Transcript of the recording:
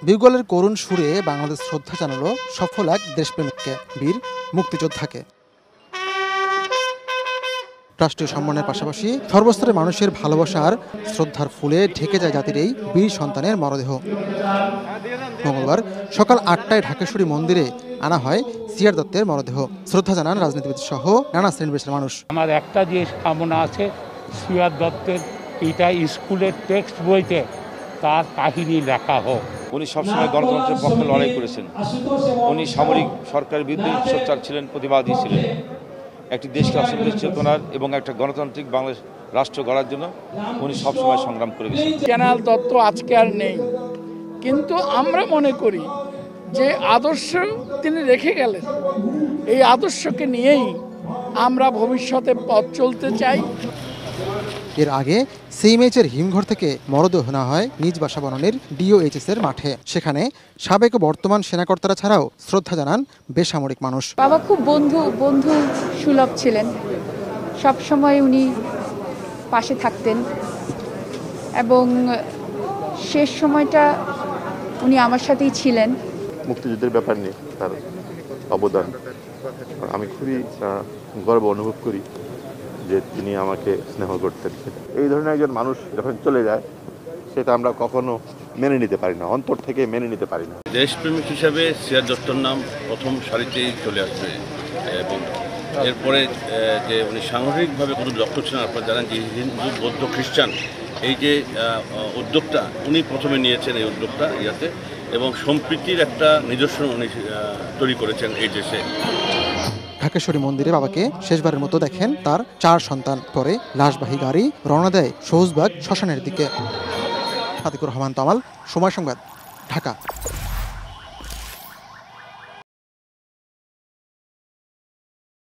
বিউগলের করুণ সুরে বাংলাদেশ শ্রদ্ধা জানালো সফল এক দেশপ্রেমিককে, বীর মুক্তিযোদ্ধাকে। রাষ্ট্রীয় সম্মানের পাশাপাশি সর্বস্তরের মানুষের ভালোবাসা আর শ্রদ্ধার ফুলে ঢেকে যায় জাতির এই বীর সন্তানের মরদেহ। মঙ্গলবার সকাল ৮টায় ঢাকেশ্বরী মন্দিরে আনা হয় সিআর দত্তের মরদেহ। শ্রদ্ধা জানান রাজনীতিবিদ সহ নানা শ্রেণী পেশার মানুষ। আমার একটা যে কামনা আছে, সিআর দত্তের এটা স্কুলের টেক্সট বইতে তার কাহিনী লেখা হোক। উনি সবসময় গণতন্ত্রের পক্ষে লড়াই করেছেন। উনি সামরিক সরকারের বিরুদ্ধে সোচ্চার ছিলেন, প্রতিবাদী ছিলেন। একটি দেশকে অসংখ্য চেতনার এবং একটা গণতান্ত্রিক বাংলাদেশ রাষ্ট্র গড়ার জন্য উনি সবসময় সংগ্রাম করে গেছেন। জেনারেল দত্ত আজকে আর নেই, কিন্তু আমরা মনে করি যে আদর্শ তিনি রেখে গেলেন, এই আদর্শকে নিয়েই আমরা ভবিষ্যতে পথ চলতে চাই। এর আগে সিএমএইচের হিমঘর থেকে মরদেহ নেওয়া হয় নিজ বাসা বনানীর ডিওএইচএস এর মাঠে। সেখানে সাবেক ও বর্তমান সেনাকর্তারা ছাড়াও শ্রদ্ধা জানান বেসামরিক মানুষ। বাবা খুব বন্ধু সুলভ ছিলেন, সব সময় উনি পাশে থাকতেন এবং শেষ সময়টা উনি আমার সাথেই ছিলেন। মুক্তিযুদ্ধের ব্যাপার নিয়ে তার অবদান আমি খুবই গর্ব অনুভব করি যে তিনি আমাকে স্নেহ করতেন। এই ধরনের একজন মানুষ যখন চলে যায় সেটা আমরা কখনো মেনে নিতে পারি না, অন্তর থেকে মেনে নিতে পারি না। দেশপ্রেমিক হিসাবে সিআর দত্তর নাম প্রথম সারিতেই চলে আসবে এবং এরপরে যে উনি সাংগঠনিকভাবে কোনো দক্ষ ছিলেন। আপনারা জানেন যে হিন্দু, বৌদ্ধ, খ্রিস্টান এই যে উদ্যোগটা উনি প্রথমে নিয়েছেন, এই উদ্যোগটা ইয়াতে, এবং সম্প্রীতির একটা নিদর্শন উনি তৈরি করেছেন এই দেশে। ঢাকেশ্বরী মন্দিরে বাবাকে শেষবারের মতো দেখেন তার 4 সন্তান। পরে লাশবাহী গাড়ি রওনা দেয় সবুজবাগ শ্মশানের দিকে। আতিকুর রহমান তামাল, সময় সংবাদ, ঢাকা।